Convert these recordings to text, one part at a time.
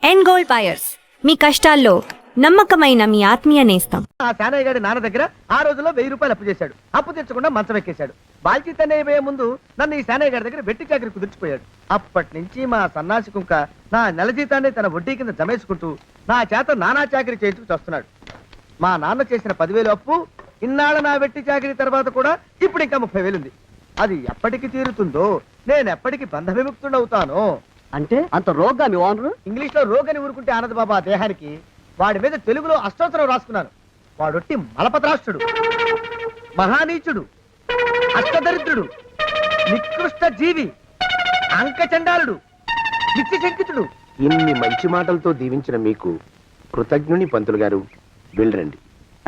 End gold buyers, మీ కష్టాల్లో నమ్మకమైన మీ ఆత్మీయ నేస్తం. ఆ శానయ్య గారి నాన్న దగ్గర ఆ రోజుల్లో 1000 రూపాయలు అప్పు చేశాడు. అప్పు తెచ్చకుండా మంచం ఎక్కేశాడు. బాల్చితన్నయ్య పోయే ముందు నన్ను ఈ శానయ్య గారి దగ్గర వెట్టి చాకరీ కుదిర్చిపోయాడు. అప్పటి నుంచి మా సన్నాసి కుంక నా నెల జీతాన్ని తన వడ్డీ కింద జమేసుకుంటూ నా చేత నానా చాకరీ చేయించుకు వస్తున్నాడు. మా నాన్న చేసిన 10,000 అప్పు ఇన్నాళ్ళ నా వెట్టి చాకరీ తర్వాత కూడా ఇప్పుడు ఇంకా 30,000 ఉంది. అది ఎప్పటికి తీరుతుందో, నేను ఎప్పటికి బంధ విముక్తుడవుతానో. అంటే అంత రోగ్గా మీ ఓనరు? ఇంగ్లీష్ లో రోగని ఊరుకుంటే ఆనంద్ బాబా దేహానికి, వాడి మీద తెలుగులో అష్టోత్తరం రాసుకున్నాను. వాడొట్టి మలపత్రాష్ట్రుడు, మహానీచుడు, అష్టదరిద్రుడు, నికృష్ట జీవి, అంకచండాలుడు, నిత్యశంకితుడు. ఇన్ని మంచి మాటలతో దీవించిన మీకు కృతజ్ఞుని పంతులు గారు. వెళ్ళరండి.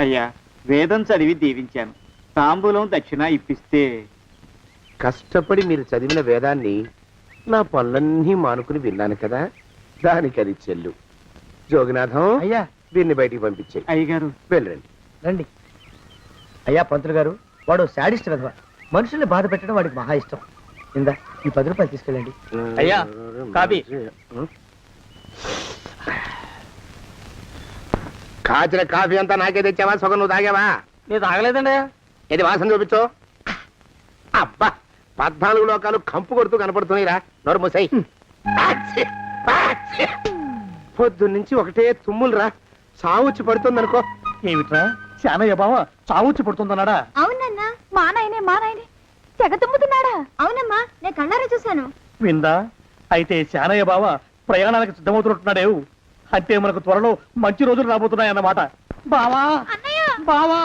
అయ్యా, వేదం చదివి దీవించాను. తాంబూలం దక్షిణ ఇప్పిస్తే. కష్టపడి మీరు చదివిన వేదాన్ని నా పనులన్నీ మానుకుని విన్నాను కదా, దానికి అది చెల్లు. జోగినాథం, అయ్యా వీరిని బయటికి పంపించేయి. అయ్యగారు వెళ్ళరండి. రండి. అయ్యా పంతులు గారు, వాడు శాడిస్ట్ విధవ. మనుషుల్ని బాధ పెట్టడం వాడికి మహా ఇష్టం. ఇందా ఈ 10 రూపాయలు తీసుకెళ్ళండి. అయ్యా, కాపీ. కాచిన కాఫీ అంతా నాకే తెచ్చావా? సగం నువ్వు తాగావా? నేను తాగలేదండి. ఇది వాసన చూపించు. అబ్బా, 14 లోకాలు కంపు కొడుతూ కనపడుతున్నాయిరా. నోరు మూసాయి. పొద్దున్నుంచి ఒకటే తుమ్ములురా. సావుచ్చి పడుతుందనుకో. ఏమిట్రా శానయ్య బావ చావుచ్చి పడుతుందన్నాడా? అవునన్నా, మా నాయనే తెగ తుమ్ముతున్నాడా? అవునమ్మా, నేను కళ్ళారా చూశాను. విందా? అయితే శానయ్య బావ ప్రయాణానికి సిద్ధమవుతున్నట్టున్నాడేవు. అంటే మనకు త్వరలో మంచి రోజులు రాబోతున్నాయన్నమాట. బావా బావా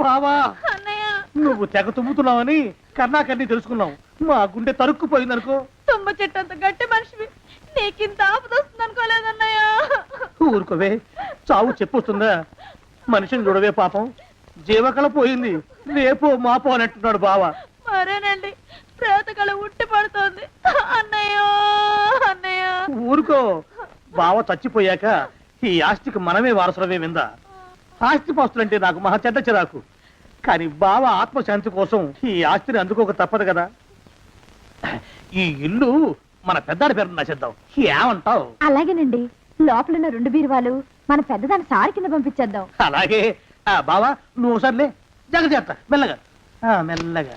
బావా, నువ్వు తెగ తుమ్ముతున్నావని కర్ణాకర్ణి తెలుసుకున్నావు. మా గుండె తరుక్కుపోయిందనుకో. తుమ్మ చెట్టు అంత గట్టి మనిషివి, నీకింత ఆపదొస్తుంది అనుకోలేదన్నయ్య. ఊరుకోవే, చావు చెప్పొస్తుందా? మనిషిని చూడవే పాపం, జీవకళ పోయింది. రేపో మాపో అన్నట్టున్నాడు బావ. మరేనండి, ప్రేతకళ ఉట్టి పడుతోంది అన్నయ్య. ఊరుకో, బావ చచ్చిపోయాక ఈ ఆస్తికి మనమే వారసులమే. విందా? ఆస్తి పాస్తులంటే నాకు మహా చెడ్డ చిరాకు. కానీ బావ ఆత్మశాంతి కోసం ఈ ఆస్తిని అందుకోక తప్పదు కదా. ఈ ఇల్లు మన పెద్దాడి పేరు నచ్చేద్దాం. ఏమంటావు? అలాగేనండి, లోపలున్న 2 బీరువాలు మన పెద్దదాన్ని సారి కింద పంపించేద్దాం. అలాగే. బావా నువ్వు సర్లే, జాగ్రత్త, మెల్లగా మెల్లగా.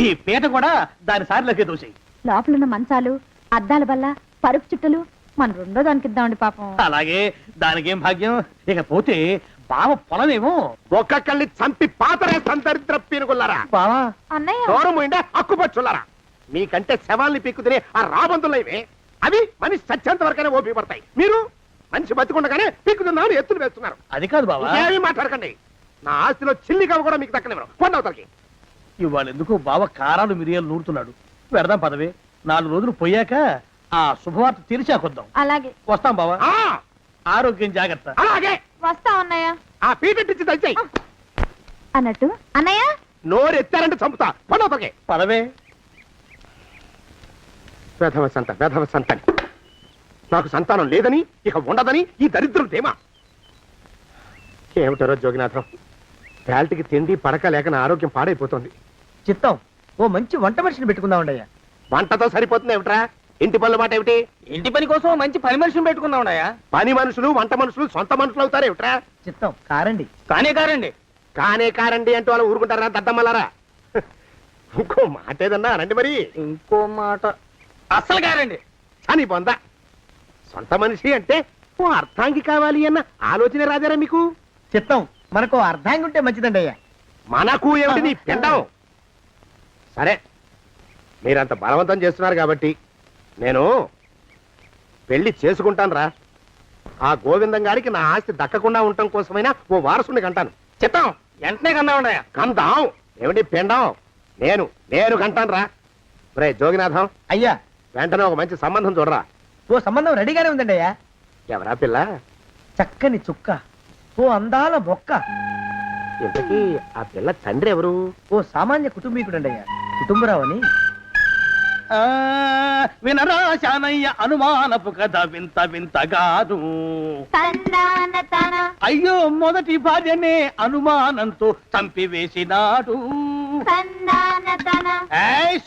ఈ పీట కూడా దాని సారిలోకి దూసేయి. లోపలున్న మంచాలు, అద్దాల బల్ల, పరుపు చుట్టలు మన 2వ దానికి ఇద్దామండి పాపం. అలాగే, దానికేం భాగ్యం. ఇకపోతే బావ పొలమేమో ఒక్కొక్కళ్ళని చంపి పాతరేస్తాను దరిద్ర పీనుకున్నారా. బావా అన్నయ్య, దూరం పోయిందా అక్కుపచ్చులారా. మీకంటే శవాల్ని పీక్కుతినే ఆ రాబందులైవే, అవి మనిషి చచ్చేంత వరకనే ఓపి పడతాయి. మీరు మనిషి బతికుండగానే పీక్కుతున్నామని ఎత్తులు వేస్తున్నారు. అది కాదు బావా, ఏమీ మాట్లాడకండి. నా ఆస్తిలో చిల్లికవ కూడా మీకు దక్కనివ్వరు. కొండవతలకి. ఇవాళ ఎందుకు బావ కారాలు మిరియాలు నూరుతున్నాడు. పెడదాం పదవే. 4 రోజులు పోయాక ఆ శుభవార్త తీర్చాకొద్దాం. అలాగే వస్తాం బావా. ఆ, ఆరోగ్యం జాగ్రత్త. అలాగే. వస్తాం అన్నయ్య. ఆ పీటెట్టించి దయచేయి. అన్నట్టు అన్నయ్య, నోరు ఎత్తారంటే చంపుతా. కొండవతలకి. పదవే. వేధవ సంతని. నాకు సంతానం లేదని, ఇక ఉండదని ఈ దరిద్రం ధీమా. ఏమిటారో జోగినాథం, వేల్టికి తిండి పడక లేక నా ఆరోగ్యం పాడైపోతుంది. చిత్తం, ఓ మంచి వంట మనిషిని పెట్టుకుందామండయ్యా. వంటతో సరిపోతుంది ఏమిట్రా? ఇంటి పనుల మాట ఏమిటి? ఇంటి పని కోసం మంచి పని మనిషిని పెట్టుకుందామయ్యా. పని మనుషులు వంట మనుషులు సొంత మనుషులు అవుతారు ఏమిట్రా? చిత్తం, కారండి. కారండి. కారండి అంటూ వాళ్ళు ఊరుకుంటారా దద్దమ్మలారా? ఇంకో మాట ఏదన్నా రండి మరి. ఇంకో మాట అస్సలు కారండి. అని పొందా. సొంత మనిషి అంటే ఓ అర్థాంగి కావాలి అన్న ఆలోచన రాజారా మీకు? చిత్తం, మనకు అర్ధాంగి ఉంటే మంచిదండి అయ్యా. మనకు ఏమిటి నీ పిండం? సరే, మీరంత బలవంతం చేస్తున్నారు కాబట్టి నేను పెళ్లి చేసుకుంటాను రా. ఆ గోవిందం గారికి నా ఆస్తి దక్కకుండా ఉండటం కోసమైనా ఓ వారసుని కంటాను. చిత్తం, వెంటనే కన్నామయ్యా. కందాం ఏమిటి పిండం? నేను కంటాను రా. రే జోగినాథం, అయ్యా వెంటనే ఒక మంచి సంబంధం చూడరా. ఓ సంబంధం రెడీగానే ఉందండి అయ్యా. ఎవరా పిల్ల? చక్కని చుక్క, ఓ అందాల మొక్క. ఇంతకీ ఆ పిల్ల తండ్రి ఎవరు? ఓ సామాన్య కుటుంబీకుడండి అయ్యా, కుటుంబరావు అని. వినరా శానయ్య అనుమానపు కథ వింత వింతగాదు. అయ్యో మొదటి భార్యనే అనుమానంతో చంపివేసినాడు.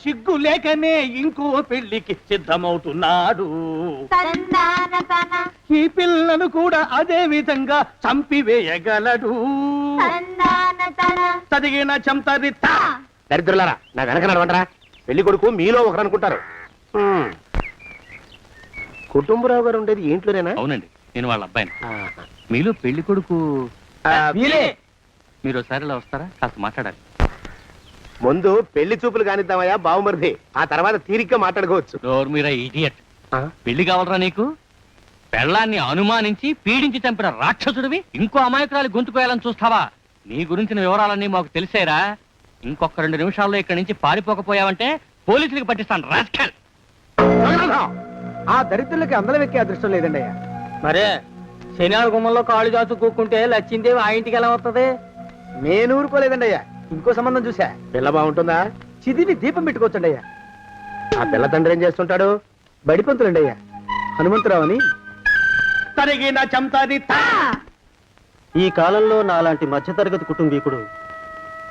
సిగ్గు లేకనే ఇంకో పెళ్లికి సిద్ధమవుతున్నాడు. ఈ పిల్లను కూడా అదే విధంగా చంపివేయగలడు. చదివిన చంతరిత. దరిద్రులారా, నా వెనక నడవంటరా. పెళ్లి కొడుకు మీలో ఒకరు అనుకుంటారు. కుటుంబరావు గారు ఉండేది ఏంట్లోనేనా? అవునండి, నేను వాళ్ళ అబ్బాయిని. ఆహా. మీలో పెళ్లి కొడుకు వీలే. మీరు ఒకసారి ఇలా వస్తారా? కాస్త మాట్లాడాలి. ముందు పెళ్లి చూపులు కానిద్దామయ్యా బావుమరిది, ఆ తర్వాత తీరిగ్గా మాట్లాడుకోవచ్చు. డోర్ మీరా ఇడియట్. ఆ? పెళ్లి కావాలరా నీకు? పెళ్ళాన్ని అనుమానించి పీడించి చంపిన రాక్షసుడివి ఇంకో అమాయకురాలి గొంతుకోయాలని చూస్తావా? నీ గురించిన వివరాలన్నీ మాకు తెలిసేరా. ఇంకొక 2 నిమిషాల్లో ఇక్కడి నుంచి పారిపోకపోయావంటే పోలీసులకు పట్టిస్తాను. రాస్కల్. జగన్నాథం! ఆ దరిద్రులకి అందలం ఎక్కే అదృష్టం లేదండి అయ్యా. మరే శనివారం గుమ్మంలో కాళ్ళు చాచు కూకుంటే లచ్చిందేవి ఆ ఇంటికి ఎలా వస్తుంది? నేను ఊరుకోలేదండి అయ్యా. ఇంకో సంబంధం చూసా. పిల్ల బాగుంటుందా? చిదివి దీపం పెట్టుకోవచ్చండి అయ్యా. ఆ పిల్ల తండ్రి ఏం చేస్తుంటాడు? బడిపంతులండి అయ్యా, హనుమంతరావు అని. తరిగిన చంతరిత. ఈ కాలంలో నాలాంటి మధ్యతరగతి కుటుంబీకుడు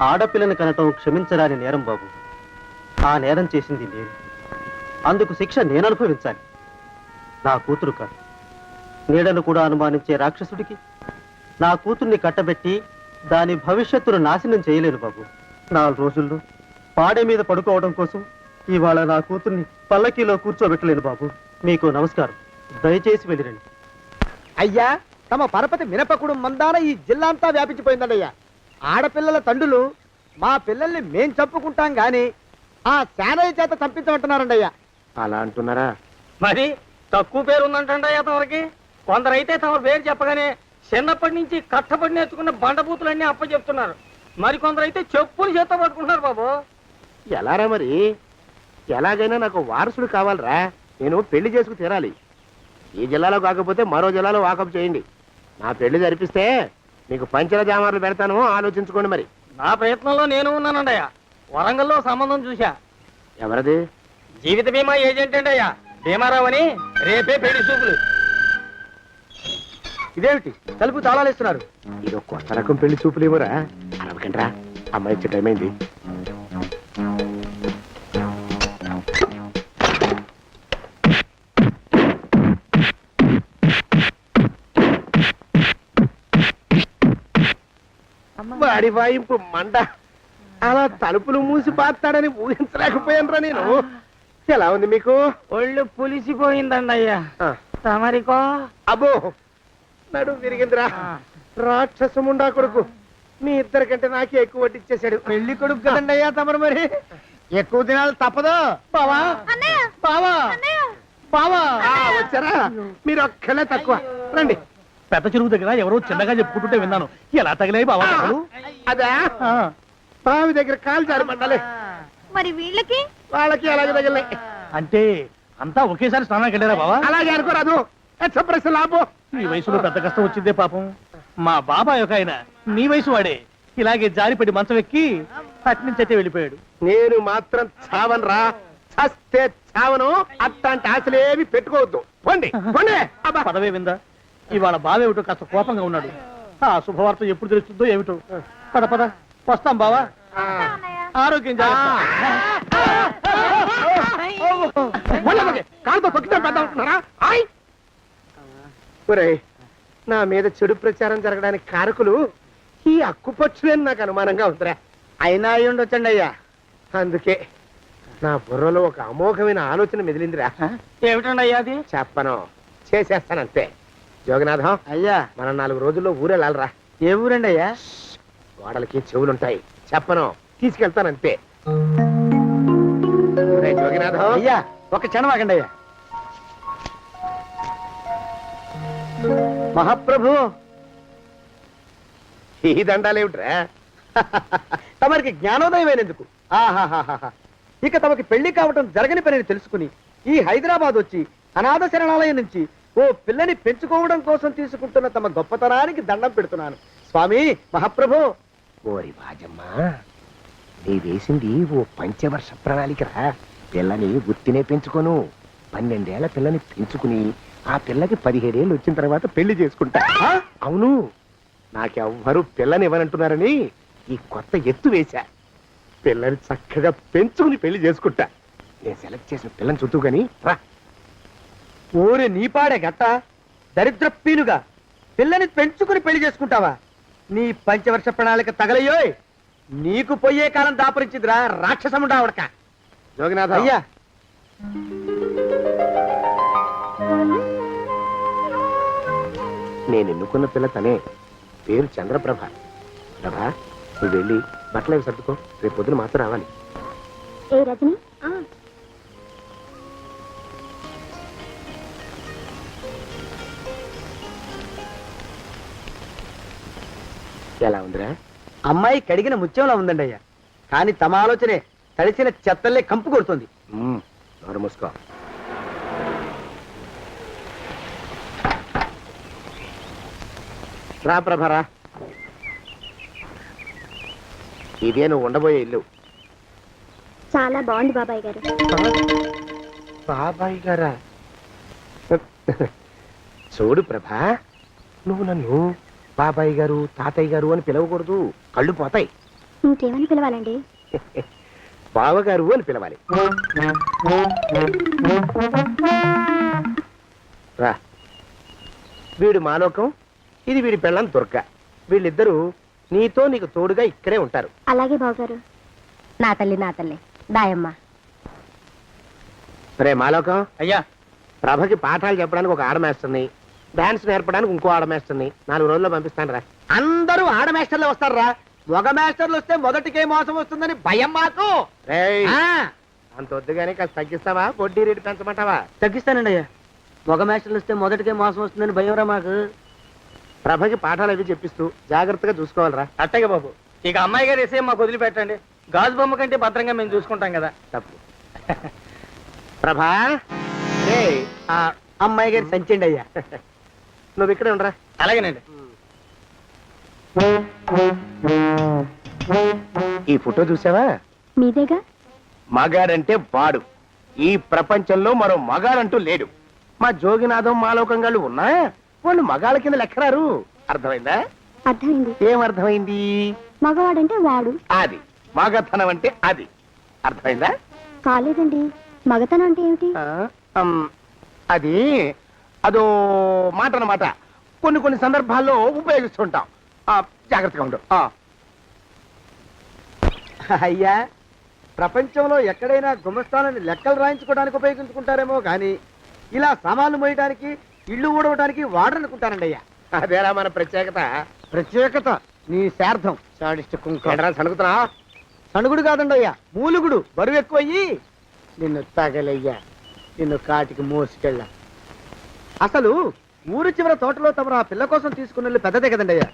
ఆడపిల్లని కనటం క్షమించరాని నేరం బాబు. ఆ నేరం చేసింది నేను. అందుకు శిక్ష నేను అనుభవించాలి. నా కూతురు కాదు, నీడను కూడా అనుమానించే రాక్షసుడికి నా కూతుర్ని కట్టబెట్టి దాని భవిష్యత్తును నాశనం చేయలేను బాబు. 4 రోజుల్లో పాడే మీద పడుకోవడం కోసం ఇవాళ నా కూతుర్ని పల్లకీలో కూర్చోబెట్టలేను బాబు. మీకు నమస్కారం, దయచేసి వెళ్ళిరండి. అయ్యా, తమ పరపతి మినపకుడు మందాన ఈ జిల్లా అంతా వ్యాపించిపోయిందండి అయ్యా. ఆడపిల్లల తండ్రులు మా పిల్లల్ని మేం చంపుకుంటాం గాని ఆ శానయ్య చేత చంపించమంటున్నారండి అయ్యా. అలా అంటున్నారా? మరి తక్కువ పేరు ఉందంటే తమరికి. కొందరైతే తమ పేరు చెప్పగానే చిన్నప్పటి నుంచి కట్టబడి నేర్చుకున్న బండబూతులన్నీ అప్పచెప్తున్నారు. మరి కొందరైతే చెప్పులు చేత పట్టుకుంటున్నారు బాబు. ఎలారా మరి? ఎలాగైనా నాకు వారసుడు కావాలరా. నేను పెళ్లి చేసుకు తీరాలి. ఈ జిల్లాలో కాకపోతే మరో జిల్లాలో వాకప్ చేయండి. నా పెళ్లి జరిపిస్తే మీకు పంచల జామార్లు పెడతాను, ఆలోచించుకోండి మరి. నా ప్రయత్నంలో నేను ఉన్నానండయ్య. వరంగల్లో సంబంధం చూశా. ఎవరది? జీవిత బీమా ఏజెంట్ అండి అయ్యా, భీమారావు అని. రేపే పెళ్లి చూపులు. ఇదేమిటి తలుపు తాళాలు ఇస్తున్నారు? ఇదో కొత్త రకం పెళ్లి చూపులు ఏమోరా. అరవకండ్రా, అమ్మాయి ఇచ్చే టైం అయింది. వాడి వాయింపు మండ. అలా తలుపులు మూసి పాతాడని ఊహించలేకపోయానురా నేను. ఎలా ఉంది మీకు? ఒళ్ళు పులిసిపోయిందండి అయ్యా. ఆ, తమరికో? అబ్బో, నడు విరిగిందిరా. రాక్షసముండా కొడుకు మీ ఇద్దరికంటే నాకే ఎక్కువ వడ్డిచ్చేశాడు. పెళ్లి కొడుకు కదండి అయ్యా తమరు, మరి ఎక్కువ దినాలు తప్పదు. బావా బావా బావా. వచ్చారా? మీరు ఒక్కలే తక్కువ. రండి. పెద్ద చెరువు దగ్గర ఎవరో చిన్నగా చెప్పుకుంటుంటే విన్నాను. ఎలా తగిలాయి బాబా? అదా బావి దగ్గర కాలు జారి పడ్డాలి. మరి వీళ్ళకి? వాళ్ళకి అలాగే తగిలే. అంటే అంతా ఒకేసారి స్నానానికి వెళ్ళారా బావా? అలాగే అనుకోరాదు. ప్రశ్న లాభం. ఈ వయసులో పెద్ద కష్టం వచ్చిందే పాపం. మా బాబాయ్ ఒక ఆయన నీ వయసు వాడే ఇలాగే జారిపడి మంచం ఎక్కి అట్నుంచి అయితే వెళ్ళిపోయాడు. నేను మాత్రం చావనరా. చస్తే చావను. అట్లాంటి ఆశలేవి పెట్టుకోవద్దు. పోండి పోండి. అబ్బా. పదవే విందా? ఇవాళ బావేమిటో కాస్త కోపంగా ఉన్నాడు. ఆ శుభవార్త ఎప్పుడు తెలుస్తుందో ఏమిటో. పద పద, వస్తాం బావా. ఆరోగ్యం జాగ్రత్త. కాలుతో తొక్కితే పెద్ద ఉంటున్నారా? ఒరేయ్, నా మీద చెడు ప్రచారం జరగడానికి కారకులు ఈ అక్కుపక్షులని నాకు అనుమానంగా ఉందిరా. అయినా అయి ఉండొచ్చండి అయ్యా. అందుకే నా బుర్రలో ఒక అమోఘమైన ఆలోచన మెదిలిందిరా. ఏమిటండి అయ్యా అది? చెప్పను, చేసేస్తానంతే. యోగనాథం అయ్యా, మనం 4 రోజుల్లో ఊరెళ్ళాలరా. ఏ ఊరండి అయ్యా? గోడలకి చెవులుంటాయి. చెప్పను, తీసుకెళ్తానంతే. ఒరేయ్ యోగినాథం. అయ్యా, ఒక క్షణం ఆగండి అయ్యా. మహాప్రభు, ఈ దండాలేమిట్రా? తమరికి జ్ఞానోదయమైనందుకు ఆహాహాహా. ఇక తమకి పెళ్లి కావటం జరగని పనిని తెలుసుకుని ఈ హైదరాబాద్ వచ్చి అనాథ శరణాలయం నుంచి ఓ పిల్లని పెంచుకోవడం కోసం తీసుకుంటున్న తమ గొప్పతనానికి దండం పెడుతున్నాను. స్వామి మహాప్రభు. ఓరి బాజమ్మా, నీ వేసింది ఓ పంచవర్ష ప్రణాళికరా. పిల్లని గుర్తినే పెంచుకోను. 12 ఏళ్ల పిల్లని పెంచుకుని ఆ పిల్లకి 17 ఏళ్ళు వచ్చిన తర్వాత పెళ్లి చేసుకుంటా. అవును, నాకెవ్వరూ పిల్లని ఇవ్వనంటున్నారని ఈ కొత్త ఎత్తు వేశా. పిల్లని చక్కగా పెంచుకుని పెళ్లి చేసుకుంటా. నేను సెలెక్ట్ చేసిన పిల్లని చూద్దు గాని రా. ఓరే నీపాడే గట్ట దరిద్ర పీనుగా పిల్లని పెంచుకుని పెళ్లి చేసుకుంటావా? నీ పంచవర్ష ప్రణాళిక తగలయ్యోయ్. నీకు పోయే కాలం దాపరించిందిరా రాక్షసముడా ఉడక. జోగినాథ అయ్యా నేను ఎన్నుకున్న పిల్ల తనే, పేరు చంద్రప్రభ. ప్రభ, నువ్వు వెళ్ళి బట్టలు అవి సర్దుకో, రేపు పొద్దున మాత్రం రావాలి. ఏ రజని ఎలా ఉందిరా? అమ్మాయి కడిగిన ముత్యంలా ఉందండి అయ్యా. కానీ తమ ఆలోచనే తడిసిన చెత్తల్లే కంపు కొడుతుంది. నోరు మూసుకో. రా ప్రభరా, ఇదే నువ్వు ఉండబోయే ఇల్లు. చాలా బాగుంది బాబాయ్ గారు. బాబాయ్ గారా? చూడు ప్రభా, నువ్వు నన్ను బాబాయ్ గారు తాతయ్య గారు అని పిలవకూడదు, కళ్ళు పోతాయి. ఇంకేమని పిలవాలండి? బావగారు అని పిలవాలి. రా, వీడు మాలోకం, ఇది వీడి పెళ్ళాం దుర్గ. వీళ్ళిద్దరూ నీతో నీకు తోడుగా ఇక్కడే ఉంటారు. అలాగే బావగారు. నా తల్లి దాయమ్మ. రే మాలోకం, అయ్యా ప్రభకి పాఠాలు చెప్పడానికి ఒక ఆడమేస్తుంది, డాన్స్ నేర్పడానికి ఇంకో ఆడమేస్తుంది. 4 రోజుల్లో పంపిస్తాను రా. అందరూ ఆడ మాస్టర్లు వస్తారా? మగ మాస్టర్లు వస్తే మొదటికే మోసం వస్తుందని భయం మాకు. రేయ్, ఆ, అంత వద్దుగానే కాస్త తగ్గిస్తావా? వడ్డీ రేటు పెంచమంటావా? తగ్గిస్తానండి అయ్యా. మగ మాస్టర్లు వస్తే మొదటికే మోసం వస్తుందని భయం రా మాకు. ప్రభకి పాఠాలు అవి చెప్పిస్తూ జాగ్రత్తగా చూసుకోవాలరా. అట్టగే బాబు, ఇక అమ్మాయి గారు వేసే మాకు వదిలిపెట్టండి. గాజు బొమ్మ కంటే భద్రంగా మేము చూసుకుంటాం కదా. తప్పు. ప్రభా, రే, ఆ అమ్మాయి గారి సంచండి అయ్యా. నువ్వు ఇక్కడే ఉండరా. అలాగేనండి. ఈ ఫోటో చూసావా? మీదేగా. మగాడంటే వాడు. ఈ ప్రపంచంలో మరో మగాడంటూ లేడు. మా జోగినాథం మాలోకం గాళ్ళు ఉన్నా వాళ్ళు మగాళ్ళ కింద లెక్కరారు. అర్థమైందా? అర్థమైంది. ఏం అర్థమైంది? మగవాడంటే వాడు. అది మగతనం అంటే అది. అర్థమైందా? కాలేదండి. మగతనం అంటే ఏమిటి? అది అదో మాట అన్నమాట. కొన్ని సందర్భాల్లో ఉపయోగిస్తుంటాం. జాగ్రత్తగా ఉండు. అయ్యా, ప్రపంచంలో ఎక్కడైనా గుమస్థానాన్ని లెక్కలు రాయించుకోవడానికి ఉపయోగించుకుంటారేమో కానీ ఇలా సామాన్లు మోయడానికి, ఇల్లు ఊడవడానికి వాడరనుకుంటానండి అయ్యా. అదేరా మన ప్రత్యేకత. ప్రత్యేకత నీ శార్థం. సాడిస్ట్ కుంక. ఏంట్రా సణుకుతున్నా? సణుగుడు కాదండి అయ్యా, మూలుగుడు. బరువు ఎక్కువయ్యి నిన్ను తగలయ్యా, నిన్ను కాటికి మోసుకెళ్ళ. అసలు ఊరు చివర తోటలో తమరు ఆ పిల్ల కోసం తీసుకున్న పెద్దదే కదండి అయ్యా.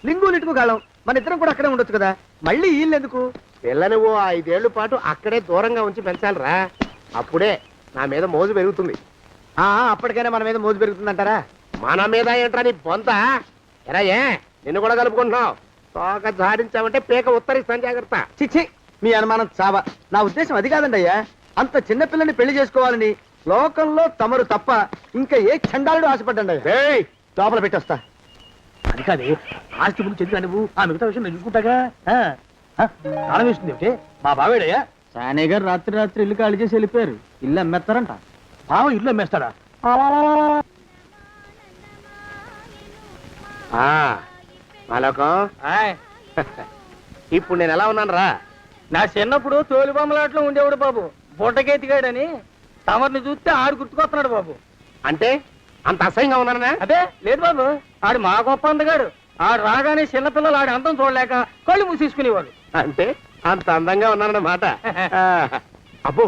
లింగు లిటుకు గాలం. మన ఇద్దరం కూడా అక్కడే ఉండొచ్చు కదా. మళ్ళీ వీళ్ళు ఎందుకు? పిల్లని ఓ 5 ఏళ్ల పాటు అక్కడే దూరంగా ఉంచి పెంచాలిరా. అప్పుడే నా మీద మోజు పెరుగుతుంది. అప్పటికైనా మన మీద మోజు పెరుగుతుందంటారా? మన మీద ఏంట్రా నీ బొంత? ఎరా, ఏ నిన్ను కూడా కలుపుకుంటున్నావు? తోక జాడించావంటే పీక ఉత్తరిస్తాను, జాగ్రత్త. చిచ్చి, మీ అనుమానం చావా. నా ఉద్దేశం అది కాదండి అయ్యా. అంత చిన్న పిల్లని పెళ్లి చేసుకోవాలని లోకంలో తమరు తప్ప ఇంకా ఏ చండాలుడు ఆశపడ్డండి అయ్యా. ఏయ్, లోపల పెట్టొస్తా. అది కాదే, ఆస్తి ముందు చదివా నువ్వు, ఆ మిగతా విషయం నేను చూసుకుంటాగా. తాళం వేస్తుంది ఏమిటి? మా బావేడయ్యా. సానే గారు రాత్రి ఇల్లు ఖాళీ చేసి వెళ్ళిపోయారు. ఇల్లు అమ్మేస్తారంట. బావ ఇల్లు అమ్మేస్తాడా? మాలోకం, ఆయ్, ఇప్పుడు నేను ఎలా ఉన్నాను రా? నా చిన్నప్పుడు తోలు బొమ్మలాట్లో ఉండేవాడు బాబు, బుట్టకెత్తిగాడని. తమరిని చూస్తే ఆడు గుర్తుకొస్తున్నాడు బాబు. అంటే అంత అసహ్యంగా ఉన్నానా? అదే లేదు బాబు, ఆడు మా గొప్ప అందగాడు. ఆడు రాగానే చిన్నపిల్లలు ఆడి అందం చూడలేక కళ్ళు మూసేసుకునేవాడు. అంటే అంత అందంగా ఉన్నానన్నమాట. అబ్బో,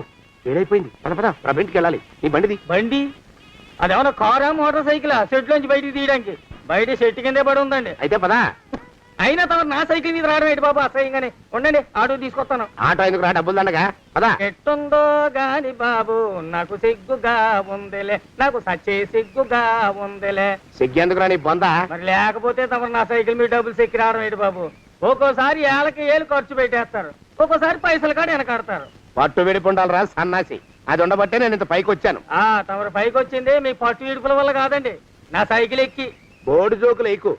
ఏడైపోయింది. పద ప్రభింటికి వెళ్ళాలి. నీ బండిది. బండి అదేమన్నా కారా మోటార్ సైకిల్ సెట్లోంచి బయటికి తీయడానికి? బయట చెట్టు కిందే పడి ఉందండి. అయితే పదా. అయినా తమరు నా సైకిల్ మీద రావడం ఏంటి బాబు అసహ్యంగానే? ఉండండి, ఆటో తీసుకొస్తాను. ఆటో ఎందుకు రా, డబ్బులు దండగా. పదా. ఎట్టుందో గాని బాబు నాకు సిగ్గుగా ఉందిలే, నాకు సచ్చే సిగ్గుగా ఉందిలే. సిగ్గెందుకు రా నీ బొంద? మరి లేకపోతే తమరు నా సైకిల్ మీద డబ్బులు సెక్కి రావడం ఏంటి బాబు? ఒక్కోసారి ఏళ్ళు ఖర్చు పెట్టేస్తారు, ఒక్కోసారి పైసలు కాడ వెనకాడతారు. పట్టు విడిపుండాలరా సన్నాసి. అది ఉండబట్టే నేను ఇంత పైకి వచ్చాను. తమరు పైకి వచ్చింది మీ పట్టు ఇడుపుల వల్ల కాదండి, నా సైకిల్ ఎక్కి. బోర్డు జోకులు ఎక్కువ.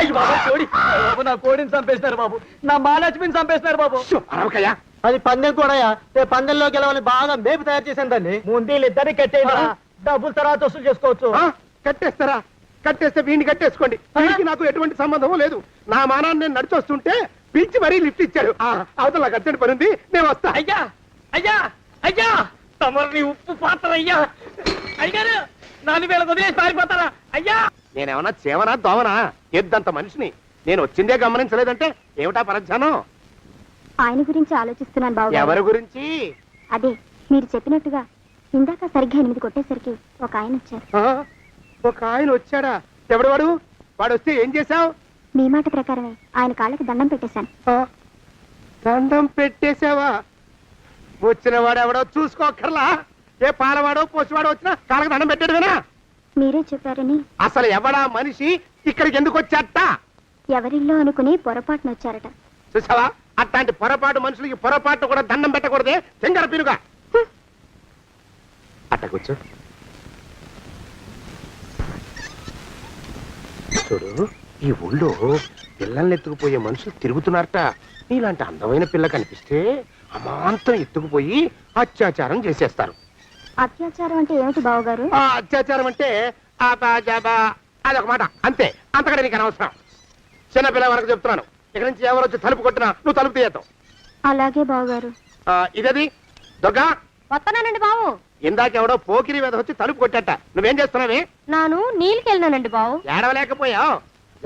అయ్యి బాబు కోడి బాబు, నా కోడిని చంపేసినారు బాబు, నా మహాలక్ష్మిని చంపేసినారు బాబు. అరవకయ్యా. అది పందెం కూడా రేపు పందెంలో గెలవని బాగా మేపు తయారు చేశాను దాన్ని. ముందు ఇద్దరిని కట్టేయండి, డబ్బులు తర్వాత వసూలు చేసుకోవచ్చు. కట్టేస్తారా? కట్టేస్తే వీడిని కట్టేసుకోండి. వీడికి నాకు ఎటువంటి సంబంధం లేదు. నా మానాన్ని నేను నడిచొస్తుంటే పిలిచి మరీ లిఫ్ట్ ఇచ్చాడు. అవతల నాకు అర్జెంట్ పని ఉంది, నేను వస్తా. అయ్యా అయ్యా అయ్యా, తమరిని ఉప్పు పాత్ర అయ్యా. అయ్యారు నాలుగు వేల వదిలేసి పారిపోతారా అయ్యా? నేనేమన్నా చేవనా దోవనా? ఎద్దంత మనిషిని. నేను వచ్చిందే గమనించలేదంటే ఏమిటా పరధ్యానం? ఆయన గురించి ఆలోచిస్తున్నాను బాబు. ఎవరి గురించి? అదే మీరు చెప్పినట్టుగా ఇందాక సరిగ్గా 8 కొట్టేసరికి ఒక ఆయన వచ్చారు. ఒక ఆయన వచ్చాడా? ఎవడు వాడు? వాడు వస్తే ఏం చేశావు? మీ మాట ప్రకారమే ఆయన కాళ్ళకి దండం పెట్టేశాను. దండం పెట్టేశావా? వచ్చిన వాడు ఎవడో చూసుకోకర్లా. ఏ పాలవాడో పోసివాడో వచ్చినా కాళ్ళకి దండం పెట్టాడువేనా? మీరే చెప్పారని. అసలు ఎవడా మనిషి? ఇక్కడికి ఎందుకు వచ్చాట? ఎవరిల్లో అనుకుని పొరపాటున వచ్చారట. చూసావా, అట్లాంటి పొరపాటు మనుషులకి పొరపాటు కూడా దండం పెట్టకూడదే. చెంగర పిరుగా అట్ట కూర్చో. చూడు, ఈ ఊళ్ళో పిల్లల్ని ఎత్తుకుపోయే మనుషులు తిరుగుతున్నారట. నీలాంటి అందమైన పిల్ల కనిపిస్తే అమాంతం ఎత్తుకుపోయి అత్యాచారం చేసేస్తారు. అత్యాచారం అంటే ఏమిటి బావగారు? ఆ అత్యాచారం అంటే అదొక మాట అంతే. అంతకంటే నీకు అనవసరం. చిన్నపిల్ల వరకు చెప్తున్నాను. ఇక్కడి నుంచి ఎవరు వచ్చి తలుపు కొట్టినా నువ్వు తలుపు తీయతావు. అలాగే బావగారు. ఇదది దొంగ. వస్తున్నానండి బావు. ఇందాక ఎవడో పోకిరి మీద వచ్చి తలుపు కొట్టట. నువ్వేం చేస్తున్నావే? నాను నీళ్ళకెళ్ళినానండి బావు. ఏడవలేకపోయావు.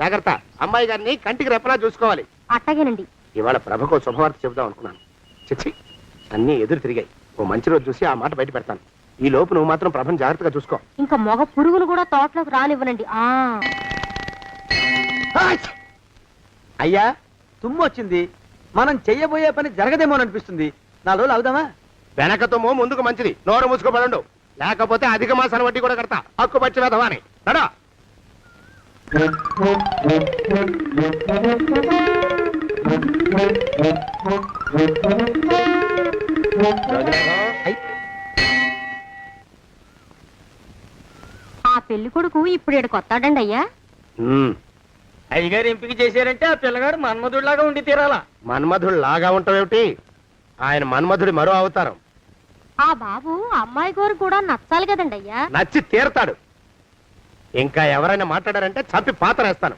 జాగ్రత్త, అమ్మాయి గారిని కంటికి రెప్పలా చూసుకోవాలి. అట్టగేనండి. ఇవాళ ప్రభకు శుభవార్త చెబుదాం అనుకున్నాను. చిచ్చి, అన్నీ ఎదురు తిరిగాయి. ఓ మంచి రోజు చూసి ఆ మాట బయట పెడతాను. ఈ లోపు నువ్వు మాత్రం ప్రభను జాగ్రత్తగా చూసుకో. ఇంకా మొగ పురుగులు కూడా తోటలోకి రానివ్వనండి. అయ్యా, తుమ్ము వచ్చింది. మనం చెయ్యబోయే పని జరగదేమోననిపిస్తుంది. 4 రోజులు అవుదామా? వెనకతోమో ముందుకు మంచిది. నోరు మూసుకోబడండు, లేకపోతే అధిక మాసాల వడ్డీ కూడా కడతా. హక్కు పచ్చి వెధవాని నడా. ఆ పెళ్లి కొడుకు ఇప్పుడు ఇక్కడికి వస్తాడండి అయ్యా. అయ్యగారు ఎంపిక చేశారంటే ఆ పిల్లగాడు మన్మధుడిలాగా ఉండి తీరాలా. మన్మధుడు లాగా ఉంటావేమిటి? ఆయన మన్మధుడి మరో అవతారం. ఆ బాబు అమ్మాయి గారు కూడా నచ్చాలి కదండి అయ్యా. నచ్చి తీరతాడు. ఇంకా ఎవరైనా మాట్లాడారంటే చంపి పాతరేస్తాను.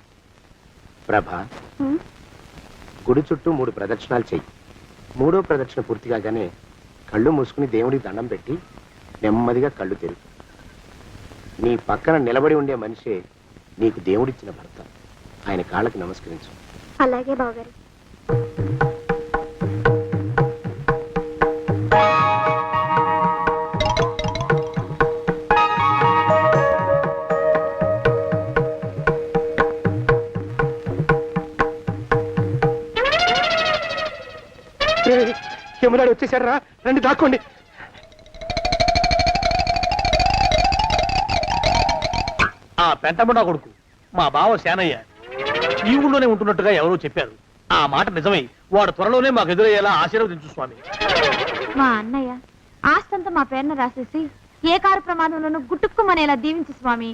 ప్రభ, గుడి చుట్టూ 3 ప్రదక్షిణాలు చెయ్యి. 3వ ప్రదక్షిణ పూర్తి కాగానే కళ్ళు మూసుకుని దేవుడికి దండం పెట్టి నెమ్మదిగా కళ్ళు తెరుగు. నీ పక్కన నిలబడి ఉండే మనిషే నీకు దేవుడిచ్చిన భర్త. ఆయన కాళ్ళకి నమస్కరించు. అలాగే బావగారు. యమునాడు వచ్చేసాడు రా, రండి దాక్కోండి. ఆ పెంటముడా కొడుకు మా బావ శానయ్య ఈ ఊళ్ళోనే ఉంటున్నట్టుగా ఎవరో చెప్పారు. ఆ మాట నిజమై వాడు త్వరలోనే మాకు ఎదురయ్యేలా ఆశీర్వదించు స్వామి. మా అన్నయ్య ఆస్తంతా మా పేరున రాసేసి ఏ కారు ప్రమాదంలోనూ గుట్టుక్కుమనేలా దీవించు స్వామి.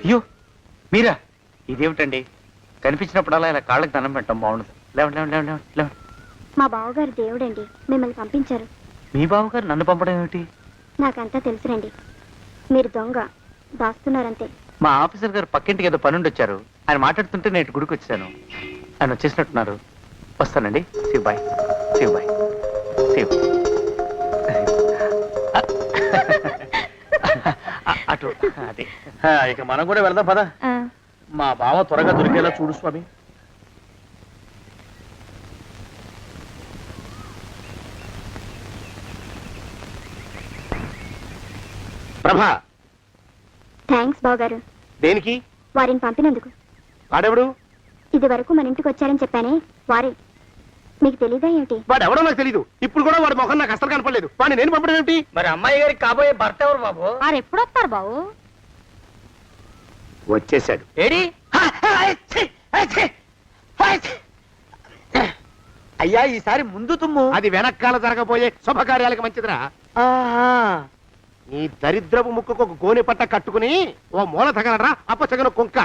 అయ్యో మీరా? ఇదేమిటండి, కనిపించినప్పుడల్లా ఇలా కాళ్ళకి దండం పెట్టడం బాగుండదు. లేవండి లేవండి లేవండి లేవండి. మా బావగారు దేవుడండి, మిమ్మల్ని పంపించారు. మీ బావగారు నన్ను పంపడం ఏమిటి? నాకంతా తెలుసురండి. మీరు దొంగ దాస్తున్నారంతే. మా ఆఫీసర్ గారు పక్కింటికి ఏదో పనుండి వచ్చారు. ఆయన మాట్లాడుతుంటే నేను గుడికి వచ్చాను. ఆయన వచ్చేసినట్టున్నారు. వస్తానండి. Shiv bye, Shiv bye, Shiv. అటు అదే. ఇక మనం కూడా వెళ్దాం పద. మా బావ త్వరగా దొరికేలా చూడు స్వామి. ప్రభా, థ్యాంక్స్ బావగారు, దేనికి? వారిని పంపినందుకు. వాడెవడు? ఇది వరకు మన ఇంటికి వచ్చారని చెప్పానే వారే. మీకు తెలీదా ఏమిటి? వాడెవడో నాకు తెలీదు. ఇప్పుడు కూడా వాడి ముఖం నాకు అసలు కనపడలేదు. వాడిని నేను పంపడం ఏమిటి? మరి అమ్మాయి గారికి కాబోయే భర్త ఎవరు బాబు? వారు ఎప్పుడు వస్తారు బాబు? వచ్చేసాడు. ఏడి? అయ్యా ఈసారి ముందు తుమ్ము. అది వెనకాల జరగబోయే శుభకార్యాలకు మంచిదిరా. నీ దరిద్రపు ముక్కుకు ఒక గోనె పట్ట కట్టుకుని ఓ మూల తగలరా అప్పచగన కుంక.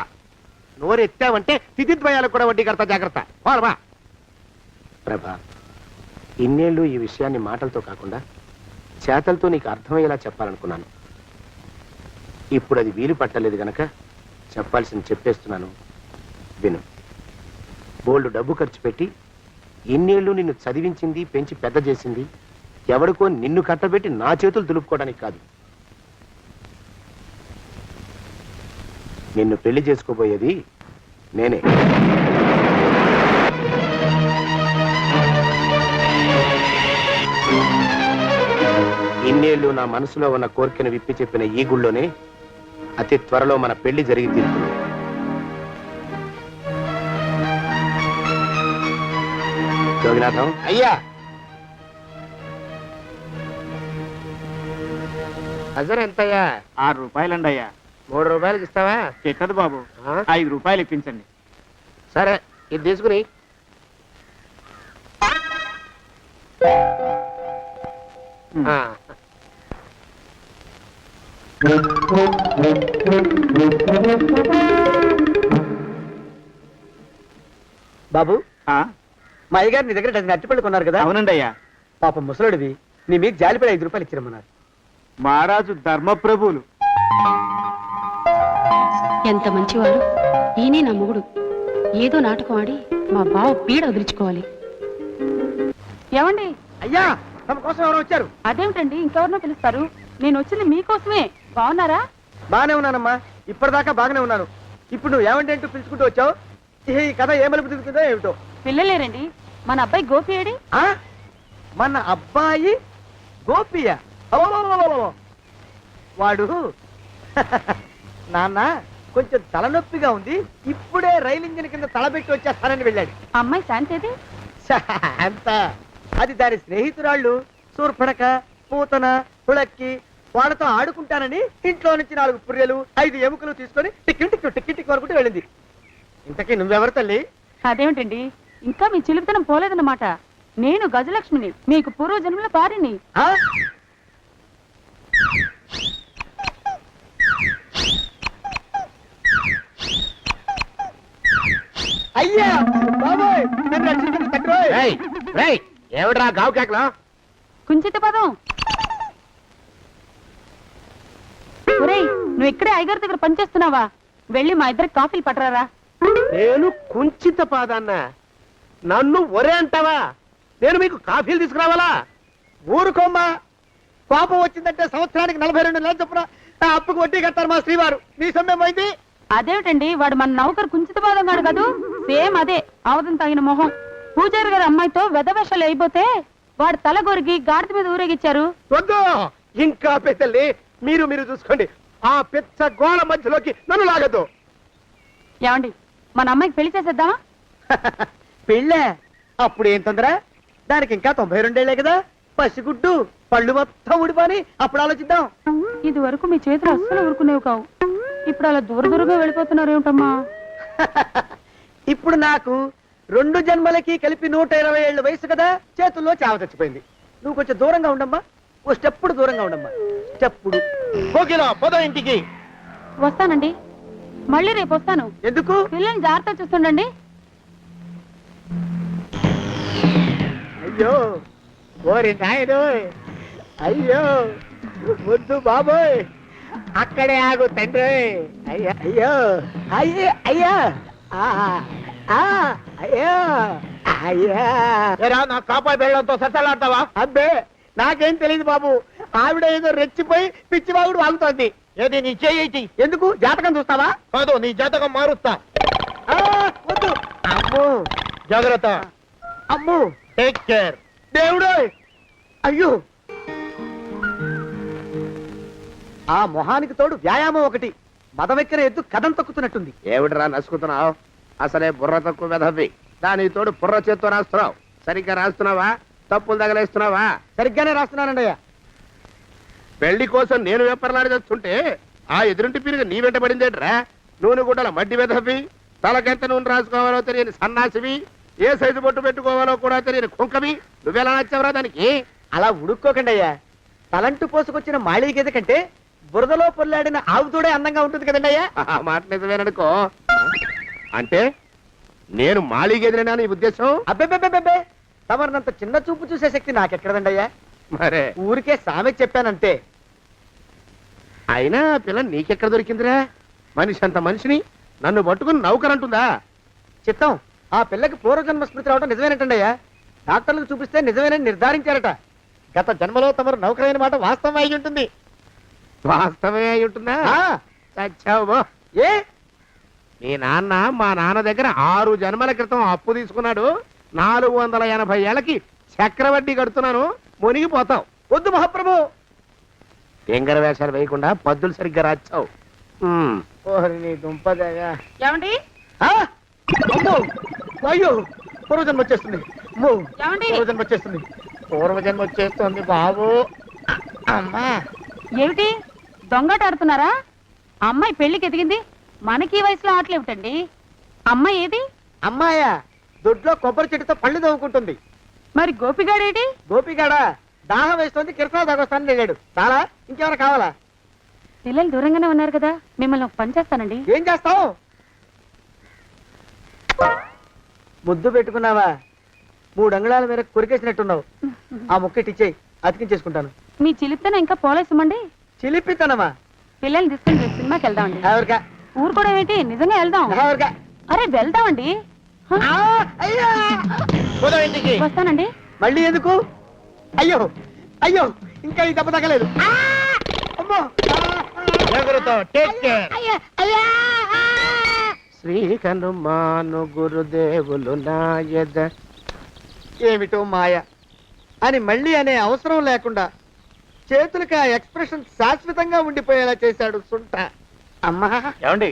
నోరెత్తావంటే తిథిద్వయాలకు కూడా వడ్డీ కడతా, జాగ్రత్త. పోరమా ప్రభా, ఇన్నేళ్ళు ఈ విషయాన్ని మాటలతో కాకుండా చేతలతో నీకు అర్థమయ్యేలా చెప్పాలనుకున్నాను. ఇప్పుడు అది వీలు పట్టలేదు గనక చెప్పాల్సింది చెప్పేస్తున్నాను, విను. బోల్డ్ డబ్బు ఖర్చు పెట్టి ఇన్నేళ్ళు నిన్ను చదివించింది, పెంచి పెద్ద చేసింది ఎవడికో నిన్ను కట్టబెట్టి నా చేతులు దులుపుకోవడానికి కాదు. నిన్ను పెళ్లి చేసుకోబోయేది నేనే. ఇన్నేళ్ళు నా మనసులో ఉన్న కోరికను విప్పి చెప్పిన ఈ గుళ్ళోనే అతి త్వరలో మన పెళ్లి జరిగి తీరుతుంది. జోగినాథం అయ్యా, హజర్ ఎంతయ్యా? 6 రూపాయలండి అయ్యా. 3 రూపాయలకి ఇస్తావా? ఎక్కదు బాబు, 5 రూపాయలు ఇప్పించండి. సరే, ఇది తీసుకుని. బాబు, మా అయ్యగారు నీ దగ్గర డజన్ అరటిపళ్ళు కొన్నారు కదా? అవునండి అయ్యా. పాప ముసలుడివి, నీ మీకు జాలిపడి 5 రూపాయలు ఇచ్చిరమ్మన్నారు. మహారాజు ధర్మప్రభువులు. ఎంత మంచివాడు ఈయనే నా మొగుడు. ఏదో నాటకం ఆడి మా బావ పీడ వదిలించుకోవాలి. ఏమండి? అయ్యా, తమ కోసం ఎవరు వచ్చారు? అదేమిటండి, ఇంకెవరినో పిలుస్తారు? నేను వచ్చింది మీకోసమే. బాగున్నారా? బాగానే ఉన్నానమ్మా, ఇప్పటిదాకా బాగానే ఉన్నాను. ఇప్పుడు నువ్వు ఏమంటే అంటూ పిలుచుకుంటూ వచ్చావు. ఈ కథ ఏ మలుపు తిరుగుతుందో ఏమిటో. పిల్లలేరండి. మన అబ్బాయి గోపి ఏడి? ఆ? మన అబ్బాయి గోపియ? అబ్బబ్బబ్బబ్బబ్బ. వాడు నాన్న కొంచెం తలనొప్పిగా ఉంది, ఇప్పుడే రైలు ఇంజిన్ కింద తలబెట్టి వచ్చేస్తానని వెళ్ళాడు. అమ్మాయి శాంతేది? అంత అది దాని స్నేహితురాళ్ళు సూర్పడక, పూతన, పుళక్కి వాళ్ళతో ఆడుకుంటానని ఇంట్లో నుంచి 4 పుర్రెలు 5 ఎముకలు తీసుకొని టిక్కి టిక్కి టిక్కి టిక్కి వరకు వెళ్ళింది. ఇంతకీ నువ్వెవరు తల్లి? అదేమిటండి, ఇంకా మీ చిలుపుతనం పోలేదన్నమాట. నేను గజలక్ష్మిని, మీకు పూర్వజన్మల భార్యని. ఆ? అయ్యా బాబోయ్, నన్ను రక్షించండి తండ్రోయ్. ఏమిట్రా గావు కేకలో? కుంచిత పదం. ఒరేయ్, నువ్వు ఇక్కడే అయ్యగారి దగ్గర పనిచేస్తున్నావా? వెళ్ళి మా ఇద్దరికి కాఫీలు పట్టరారా. నేను కుంచిత పాదాన్న, నన్ను ఒరే అంటావా? నేను మీకు కాఫీలు తీసుకురావాలా? ఊరుకోమ్మా, కోపం వచ్చిందంటే సంవత్సరానికి 42 నెలలు చొప్పున నా అప్పుకు వడ్డీ కట్టారు మా శ్రీవారు. నీ సొమ్మే పోయింది. అదేమిటండి, వాడు మన నౌకరు కుంచిత పాదం కాడు కదూ? సేమ్ అదే, అవధం తగిన మొహం. పూజారి గారి అమ్మాయితో వెధవేషాలు అయిపోతే వాడు తల గొరిగి గాడిద మీద ఊరేగిచ్చారు. వద్దు, ఇంకా పెద్దల్ని మీరు చూసుకోండి. ఆ పెద్ద గోళ మధ్యలోకి నన్ను లాగద్దు. ఏమండి, మన అమ్మాయికి పెళ్లి చేసేద్దామా? పెళ్ళే? అప్పుడు ఏం తొందర? దానికి ఇంకా 92 కదా. పసిగుడ్డు పళ్ళు మొత్తం ఊడిపోని అప్పుడు ఆలోచిద్దాం. ఇది వరకు మీ చేతులు అస్సలు ఊరుకునేవి కావు. ఇప్పుడు అలా దూరంగా వెళ్ళిపోతున్నారు ఏమిటమ్మా? ఇప్పుడు నాకు 2 జన్మలకి కలిపి 120 ఏళ్ళ వయసు కదా, చేతుల్లో చావ చచ్చిపోయింది. నువ్వు కొంచెం దూరంగా ఉండమ్మా, ఓ స్టెప్పుడు దూరంగా ఉండమ్మా. స్టెప్పుడు పోదా ఇంటికి. వస్తానండి, మళ్ళీ రేపు వస్తాను. ఎందుకు? పిల్లల్ని జాగ్రత్త చూస్తుండండి. అయ్యో ఓరి నాయను, అయ్యో ముద్దు బాబోయ్, అక్కడే ఆగు తండ్రి. అయ్యా అయ్యో, అయ్యో అయ్యా, అయ్యో అయ్యా. నా కాపాయి బెళ్ళంతో సత్తలాడతావా? అబ్బే, నాకేం తెలియదు బాబు. ఆవిడ ఏదో రెచ్చిపోయి పిచ్చివాగుడు వాగుతోంది. ఏది నీ చేయి? ఎందుకు? జాతకం చూస్తావా? కాదు, నీ జాతకం మారుస్తా. వద్దు. అమ్మో, జాగ్రత్త. అమ్మో, టేక్ కేర్. దేవుడు. అయ్యో, ఆ మొహానికి తోడు వ్యాయామం ఒకటి. మదవెక్కిన ఎద్దు కథం తొక్కుతున్నట్టుంది. ఏమిటిరా నసుకుతున్నావు? అసలే బుర్ర తక్కువ వెధవి. దాని తోడు బుర్ర చేత్తో రాస్తున్నావు. సరిగ్గా రాస్తున్నావా? తప్పులు తగలేస్తున్నావా? సరిగ్గానే రాస్తున్నానండి అయ్యా. పెళ్లి కోసం నేను వెప్పర్లాడి చేస్తుంటే ఆ ఎదురింటి పీరుగా నీ వెంట పడిందేట్రా? నూనె గుడ్డల మడ్డి వెధవి, తలకెంత నూనె రాసుకోవాలో తెలియని సన్నాసివి, ఏ సైజు బొట్టు పెట్టుకోవాలో కూడా తెలియని కుంకవి, నువ్వెలా నచ్చావురా దానికి? అలా ఉడుక్కోకండి అయ్యా. తలంటు పోసుకొచ్చిన మాళీ గేదె కంటే బురదలో పొల్లాడిన ఆవు తోడే అందంగా ఉంటుంది కదండి అయ్యా. ఆ మాట నిజమేననుకో. అంటే నేను మాళీగెదిరినా నీ ఉద్దేశం? అబ్బెబ్బెబ్బెబ్బే, తమరినంత చిన్న చూపు చూసే శక్తి నాకెక్కడదండి అయ్యా. మరే ఊరికే సామె చెప్పానంతే. అయినా ఆ పిల్ల నీకెక్కడ దొరికిందిరా? మనిషి అంత మనిషిని నన్ను పట్టుకుని నౌకరంటుందా? చిత్తం, ఆ పిల్లకి పూర్వజన్మ స్మృతి రావడం నిజమేనటండి అయ్యా. డాక్టర్లకు చూపిస్తే నిజమేనని నిర్ధారించారట. గత జన్మలో తమరు నౌకరైన మాట వాస్తవం అయి ఉంటుంది. వాస్తవమే అయి ఉంటుందా? చచ్చావు బో. ఏ మీ నాన్న మా నాన్న దగ్గర 6 జన్మల క్రితం అప్పు తీసుకున్నాడు. 480 ఏళ్ళకి చక్రవడ్డీ కడుతున్నాను. మునిగిపోతావు. వద్దు మహాప్రభు. ఎంగర వేషాలు వేయకుండా పద్దులు సరిగ్గా రాచావు. ఓహరి నీ దుంపదేగా. ఏమండి అమ్మో, అయ్యో, పూర్వజన్మ వచ్చేస్తుంది. అమ్మో, ఏమండి? పూర్వజన్మ వచ్చేస్తుంది. పూర్వజన్మ వచ్చేస్తుంది బాబు. అమ్మా, ఏమిటి దొంగట ఆడుతున్నారా? అమ్మాయి పెళ్లికి ఎదిగింది, మనకి ఈ వయసులో ఆటలేమిటండి? అమ్మాయి ఏది? అమ్మాయా దొడ్లో కొబ్బరి చెట్టుతో పళ్ళు తవ్వుకుంటుంది. మరి గోపిగాడేటి? గోపిగాడ దాహం వేస్తుంది, కిరసా దాగొస్తానని వెళ్ళాడు. చాలా, ఇంకేమైనా కావాలా? పిల్లలు దూరంగానే ఉన్నారు కదా, మిమ్మల్ని ఒక పని చేస్తానండి. ఏం చేస్తావు? ముద్దు పెట్టుకున్నావా? 3 అంగుళాల మేర కొరికేసినట్టున్నావు. ఆ ముక్కటిచ్చేయి, అతికించేసుకుంటాను. మీ చిలిపితనం ఇంకా పోలేసమండి. చిలిపితనమా? పిల్లల్ని తీసుకుని రేపు సినిమాకి వెళ్దామండి. ఎవరికా? ఊరు కూడా ఏంటి, నిజంగా వెళ్దాం. ఎవరికా? అరే వెళ్దామండి. హ? అయ్యా, పోదాం ఇంటికి. వస్తానండి. మళ్ళీ ఎందుకు? అయ్యో అయ్యో, ఇంకా ఈ దెబ్బ తగ్గలేదు. అమ్మో, శ్రీకను మాను గురుదేవులు నాయద. ఏమిటో మాయ అని మళ్ళీ అనే అవసరం లేకుండా చేతులకి ఆ ఎక్స్ప్రెషన్ శాశ్వతంగా ఉండిపోయేలా చేశాడు సుంట. అమ్మా, ఏమండి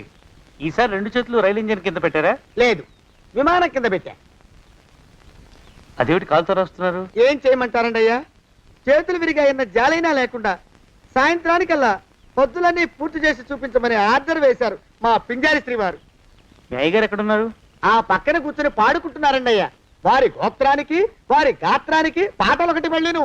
ఈసారి 2 చేతులు రైలు ఇంజిన్ కింద పెట్టారా? లేదు, విమానం కింద పెట్టా. అదేమిటి కాలుతో రాస్తున్నారు? ఏం చేయమంటారండి అయ్యా? చేతులు విరిగాయన్న జాలైనా లేకుండా సాయంత్రానికల్లా పొద్దులన్నీ పూర్తి చేసి చూపించమని ఆర్డర్ వేశారు మా పింజారి శ్రీ వారు. మీ అయ్యగారు ఎక్కడున్నారు? ఆ పక్కన కూర్చొని పాడుకుంటున్నారండి అయ్యా. వారి గోత్రానికి వారి గాత్రానికి పాటలు ఒకటి మళ్ళీను.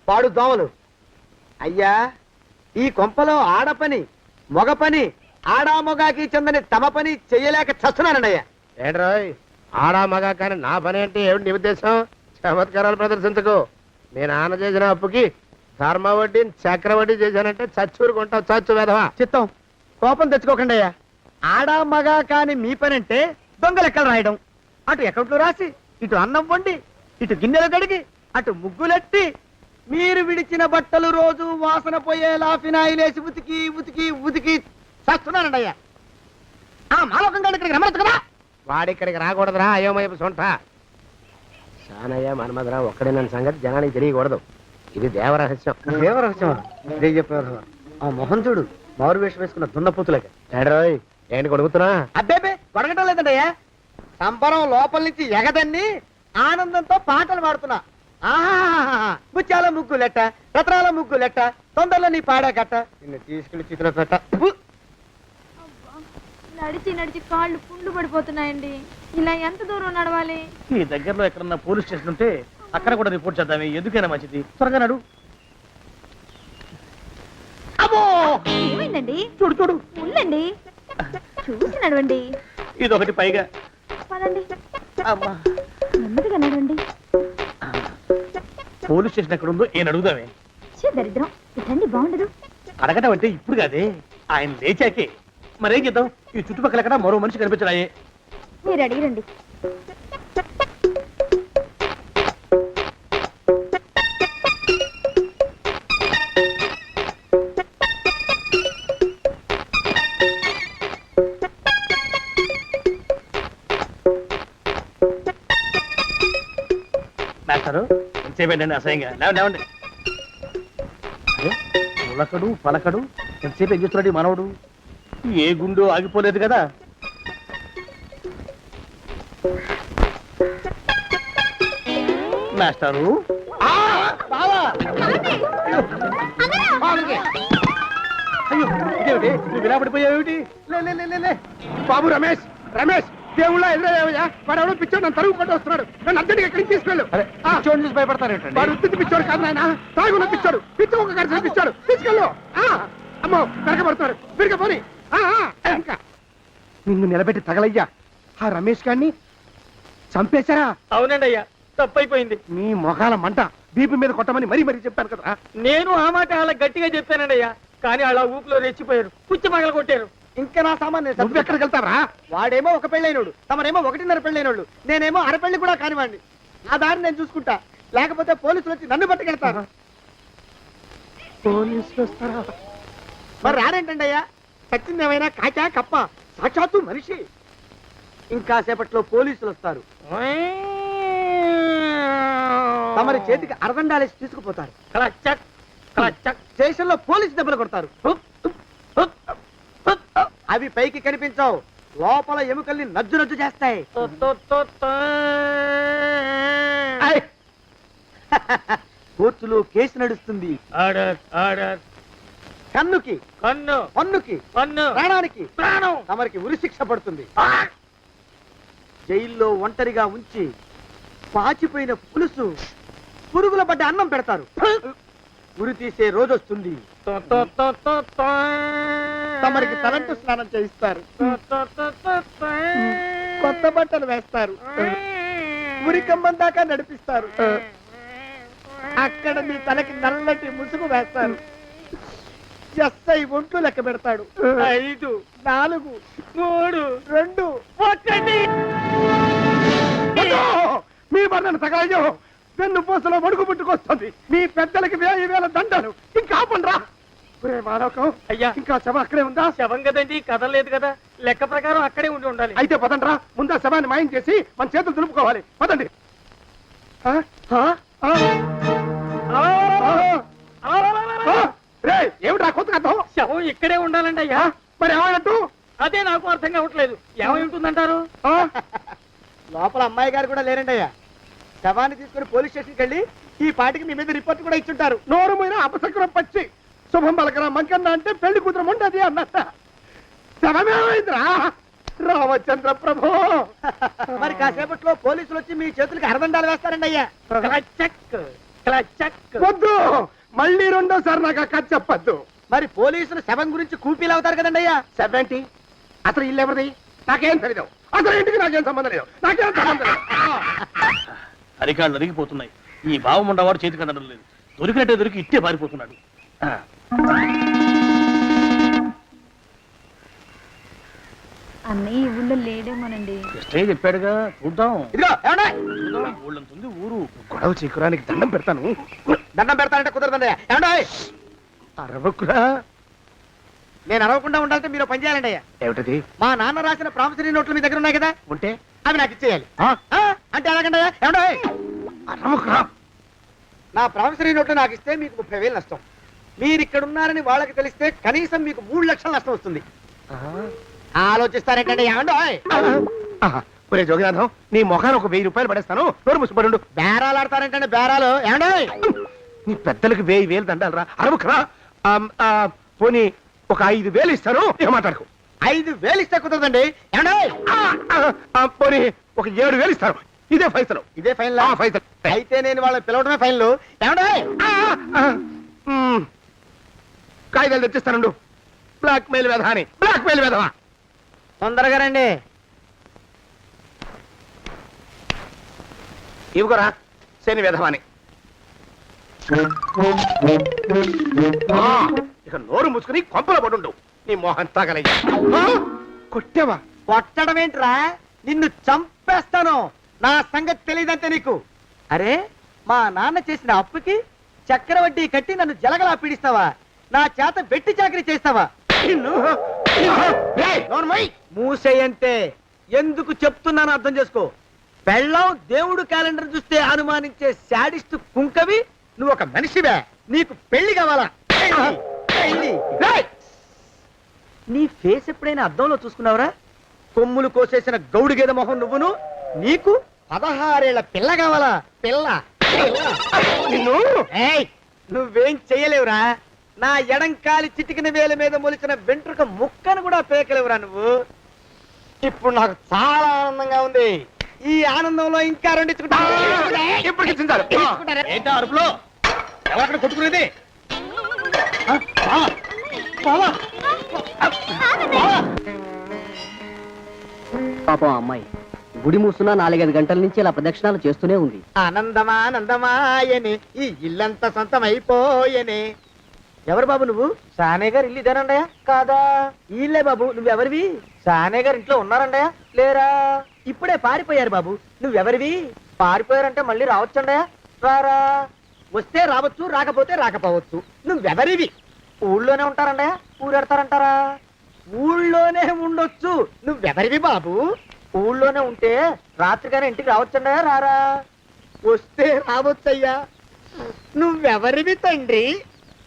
పాడు దోమలు. అయ్యా, ఈ కొంపలో ఆడపని మగ పని ఆడా మొగాకి చెందని తమ పని చెయ్యలేక చస్తున్నానండయ్యా. ఏంట్రోయ్, ఆడా మగా కానీ నా పని అంటే ఏమిటి నీ ఉద్దేశం? చమత్కారాలు ప్రదర్శించకు. మీ నాన్న చేసిన అప్పుకి ధర్మ వడ్డీ చక్రవడ్డీ చేశానంటే చచ్చూరుకుంటావు. చచ్చు వేధవా. చిత్తం, కోపం తెచ్చుకోకండి అయ్యా. ఆడా మగా కాని మీ పని అంటే దొంగ లెక్కలు రాయడం. అటు అకౌంట్లో రాసి, ఇటు అన్నం వండి, ఇటు గిన్నెలు కడిగి, అటు ముగ్గులెట్టి, మీరు విడిచిన బట్టలు రోజు వాసన పోయేలా ఫినాయిలేసి ఉతికి ఉతికి ఉతికి చేస్తున్నానండి అయ్యా. ఆ మాలోకం గారి ఇక్కడికి రమ్మచ్చు కదా. వాడిక్కడికి రాకూడదురా అయోమయపు సొంట. శానయ్య మన్మధరా ఒక్కడే నన్ను సంగతి జనానికి తెలియకూడదు. ఇది దేవరహస్యం. దేవరహస్యం ఇదే చెప్పారు. ఆ మొహం చూడు, మారు వేషం వేసుకున్న దున్నపోతులకి. ఏంట్రోయ్, ఏంటి కొడుకుతున్నా? అబ్బేబే, కొడగటం లేదండయ్యా. సంబరం లోపల నుంచి ఎగదన్ని ఆనందంతో పాటలు పాడుతున్నా. ఆహా, ముత్యాల ముగ్గులెట్ట, రత్నాల ముగ్గులెట్ట, తొందరలో నీ పాడా కట్ట, నిన్ను తీసుకెళ్లి చిత్ర పెట్ట. నడిచి నడిచి కాళ్ళు పుండ్లు పడిపోతున్నాయండి. ఇలా ఎంత దూరం నడవాలి? ఈ దగ్గరలో ఎక్కడన్నా పోలీస్ స్టేషన్ ఉంటే అక్కడ కూడా రిపోర్ట్ చేద్దామే. ఎందుకైనా మంచిది. త్వరగా నడు. ఏమైందండి? చూడు చూడు, ఉండండి, చూసి నడవండి. ఇదొకటి పైగా. పదండి, అమ్మా, నెమ్మదిగా నడవండి. పోలీస్ స్టేషన్ ఎక్కడ ఉందో ఏం అడుగుదామే. దరిద్రం, ఇటండి బాగుండదు. అడగటం అంటే ఇప్పుడు కాదే, ఆయన లేచాకే. మరేం చేద్దాం, ఈ చుట్టుపక్కల ఎక్కడ మరో మనిషి కనిపించడాయే. మీరు అడిగిరండి. మాస్టారు ఎంతసేపు ఏంటండి అసహ్యంగా లేవండి లేవండి అరే, ఉలకడు పలకడు ఎంతసేపు ఏం చేస్తున్నాడు ఈ మనవడు ఏ గుండు ఆగిపోలేదు కదా మాస్టారు అయ్యో ఇదేమిటి నువ్వు విలాపడిపోయావేమిటి లే లే, లే, లే, లే. బాబు రమేష్ రమేష్ దేవుళ్ళ ఎదురయ్యా వాడు ఎవడో పిచ్చోడు నన్ను తరుగు పట్టి వస్తున్నాడు నన్ను అద్దెకి ఎక్కడికి తీసుకెళ్ళు పిచ్చోడిని చూసి భయపడతారేంటండి? వాడు ఉత్తి పిచ్చోడు కాదు నాయన తాగున్న పిచ్చోడు పిచ్చి ఒక గడిచిన పిచ్చోడు తీసుకెళ్ళు అమ్మో పెరగబడుతున్నాడు పెరగపోని ఇంకా నిన్ను నిలబెట్టి తగలయ్యా ఆ రమేష్ గారిని చంపేశారా? అవునండి అయ్యా తప్పైపోయింది. మీ మొఖాల మంట బీపీ మీద కొట్టమని మరీ మరీ చెప్పాను కదా. నేను ఆ మాట అలా గట్టిగా చెప్పానండి అయ్యా, కానీ అలా ఊపిలో రెచ్చిపోయారు, పుచ్చి పగల కొట్టారు. ఇంకా నా సామాన్ నువ్వు ఎక్కడికి వెళ్తావరా? వాడేమో ఒక పెళ్ళైనోడు, తమరేమో 1.5 పెళ్ళైనోళ్ళు, నేనేమో అరపెళ్ళి కూడా కానివ్వండి. నా దారి నేను చూసుకుంటా, లేకపోతే పోలీసులు వచ్చి నన్ను పట్టుకెళ్తారు. పోలీసులు వస్తారా? మరి రారేంటండి అయ్యా? చచ్చింది ఏమైనా కాచా కప్ప, సాక్షాత్తు మనిషి. ఇంకా సేపట్లో పోలీసులు వస్తారు, తమరి చేతికి అరదండాలేసి తీసుకుపోతారు. క్లచక్ క్లచక్. స్టేషన్ లో పోలీసు దెబ్బలు కొడతారు. అవి పైకి కనిపించవు, లోపల ఎముకల్ని నజ్జు నజ్జు చేస్తాయి. కోర్టులో కేసు నడుస్తుంది. Order order. కన్నుకి కన్ను, పన్నుకి పన్ను, ప్రాణానికి ప్రాణం. తమరికి ఉరి శిక్ష పడుతుంది. జైల్లో ఒంటరిగా ఉంచి పాచిపోయిన పులుసు, పురుగుల పడ్డ అన్నం పెడతారు. ఉరి తీసే రోజు వస్తుంది. తమరికి తలంటు స్నానం చేయిస్తారు, కొత్త బట్టలు వేస్తారు, ఉరి కంబం దాకా నడిపిస్తారు. అక్కడ మీ తలకి నల్లటి ముసుగు వేస్తారు. ఎస్ఐ ఒంట్లు లెక్క పెడతాడు. 5 4 3 2 1. మీ బంధన తగలయ్యో, వెన్ను పూసలో వడుగు పుట్టుకొస్తుంది. మీ పెద్దలకి 1000 దండలు. ఇంకా ఆపండ్రా. మానవకం అయ్యా, ఇంకా శవం అక్కడే ఉందా? శవం కదండి, కదలేదు కదా, లెక్క ప్రకారం అక్కడే ఉండి ఉండాలి. అయితే పదండ్రా, ముందా శవాన్ని మాయం చేసి మన చేతులు దులుపుకోవాలి. పదండి. ఏమిటా కొత్త కథ? శవం ఇక్కడే ఉండాలండి అయ్యా. మరి ఏమన్నట్టు? అదే నాకు అర్థం కావట్లేదు. ఏమై ఉంటుందంటారు? లోపల అమ్మాయి గారు కూడా లేరండి అయ్యా. శవాన్ని తీసుకుని పోలీస్ స్టేషన్కి వెళ్ళి ఈ పాటికి మీ మీద రిపోర్ట్ కూడా ఇచ్చుంటారు. నోరు మీద అపశకునం పచ్చి శుభం పలకరా మంకన్న అంటే పెళ్లి కూతురు ఉండదు అన్నట్ట. శవమేమైందిరా రామచంద్ర ప్రభు? మరి కాసేపట్లో పోలీసులు వచ్చి మీ చేతులకి అరదండాలు వేస్తారండి అయ్యా. క్లచక్ క్లచక్. వద్దు, మళ్ళీ రెండోసారి నాకు ఆ కథ చెప్పద్దు. మరి పోలీసులు శవం గురించి కూపీలు అవుతారు కదండి అయ్యా. 70 అసలు ఇల్లు ఎవరిది? నాకేం తెలీదు. అసలు ఇంటికి నాకేం సంబంధం లేదు. నాకేం సంబంధం లేదు. అరికాళ్ళు నరిగిపోతున్నాయి. ఈ భావం ఉండవాడు చేతికి అందడం లేదు. దొరికినట్టే దొరికి ఇట్టే పారిపోతున్నాడు. అన్నయ్య ఈ ఊళ్ళో లేడేమోనండి. కృష్ణయ్య చెప్పాడుగా, చూద్దాం. ఇదిగో ఏమండే? ఊళ్ళంతుంది ఊరు. గొడవ చీకురానికి దండం పెడతాను. దండం పెడతానంటే కుదరదండి. ఏమండే? అరవకురా. నేను అరవకుండా ఉండాలంటే మీరు పని చేయాలండి అయ్యా. ఏమిటది? మా నాన్న రాసిన ప్రామిసరీ నోట్లు మీ దగ్గర ఉన్నాయి కదా, ఉంటే అవి నాకు ఇచ్చేయాలి. అంటే ఎలాగండి అయ్యా? ఏమండే? అరవకురా. నా ప్రామిసరీ నోట్లు నాకు ఇస్తే మీకు 30,000 నష్టం. మీరు ఇక్కడ ఉన్నారని వాళ్ళకి తెలిస్తే కనీసం మీకు 3 లక్షల నష్టం వస్తుంది. ఆలోచిస్తారేంటండి? ఏమండో? ఒరే జోగినాథం, నీ మొఖాన్ని ఒక 1000 రూపాయలు పడేస్తాను. నోరు ముసుపడు. బేరాలు ఆడతారేంటండి? బేరాలు ఏమండో? నీ పెద్దలకి 1000 దండాలరా. అరవకురా. పోనీ ఒక 5,000 ఇస్తాను. ఏం మాట్లాడుకో. 5,000 ఇస్తే కుదరదండి. ఏమండో? పోనీ ఒక 7,000 ఇస్తాను. ఇదే ఫైసలు. ఇదే ఫైనల్? ఫైసలు. అయితే నేను వాళ్ళని పిలవడమే ఫైనల్. ఏమండో? కాగితాలు తెచ్చిస్తాను. బ్లాక్ మెయిల్ వెధవా అని. బ్లాక్ మెయిల్ వెధవా. తొందరగా రండి. ఇవ్వరా శని వెధవాని. ఇక నోరు మూసుకుని కొంపలో పడుండు. నీ మోహన్ తాగలయ్యా. కొట్టావా? కొట్టడం ఏంట్రా? నిన్ను చంపేస్తాను. నా సంగతి తెలియదంటే నీకు. అరే, మా నాన్న చేసిన అప్పుకి చక్రవడ్డీ కట్టి నన్ను జలగలా పీడిస్తావా? నా చేత వెట్టి చాకరీ చేస్తావా? మూసేయంటే ఎందుకు చెప్తున్నాను అర్థం చేసుకో. పెళ్ళం దేవుడు క్యాలెండర్ చూస్తే అనుమానించే శాడిస్ట్ కుంకవి నువ్వు ఒక మనిషివే. నీకు పెళ్లి కావాలా? పెళ్లి. రేయ్! నీ ఫేస్ ఎప్పుడైనా అద్దంలో చూసుకున్నావురా? కొమ్ములు కోసేసిన గౌడు గేదె మొహం నువ్వును. నీకు 16 ఏళ్ల పిల్ల కావాలా? పిల్ల నిన్ను నువ్వేం చెయ్యలేవురా. నా ఎడంకాలి చిటికిన వేల మీద మొలిచిన వెంట్రుక ముక్కను కూడా పేకలేవురా నువ్వు. ఇప్పుడు నాకు చాలా ఆనందంగా ఉంది. ఈ ఆనందంలో ఇంకా రెండించుకుంటా. ఏంటా అరుపులో? ఎవరక్కడ కొట్టుకునేది? పాపం అమ్మాయి గుడి మూసున్న 4-5 గంటల నుంచి ఇలా ప్రదక్షిణాలు చేస్తూనే ఉంది. ఆనందమానందమాయని ఈ ఇల్లంతా సొంతమైపోయని. ఎవరు బాబు నువ్వు? సానే గారు ఇల్లు ఇదేనండయా? కాదా? ఇల్లే బాబు. నువ్వెవరివి? సానే గారు ఇంట్లో ఉన్నారండయా? లేరా? ఇప్పుడే పారిపోయారు బాబు. నువ్వెవరివి? పారిపోయారంటే మళ్ళీ రావచ్చండయా? రారా. వస్తే రావచ్చు, రాకపోతే రాకపోవచ్చు. నువ్వెవరివి? ఊళ్ళోనే ఉంటారండయా? ఊరెడతారంటారా? ఊళ్ళోనే ఉండొచ్చు. నువ్వెవరివి బాబు? ఊళ్ళోనే ఉంటే రాత్రిగానే ఇంటికి రావచ్చండయా? రారా. వస్తే రావచ్చయ్యా. నువ్వెవరివి తండ్రి?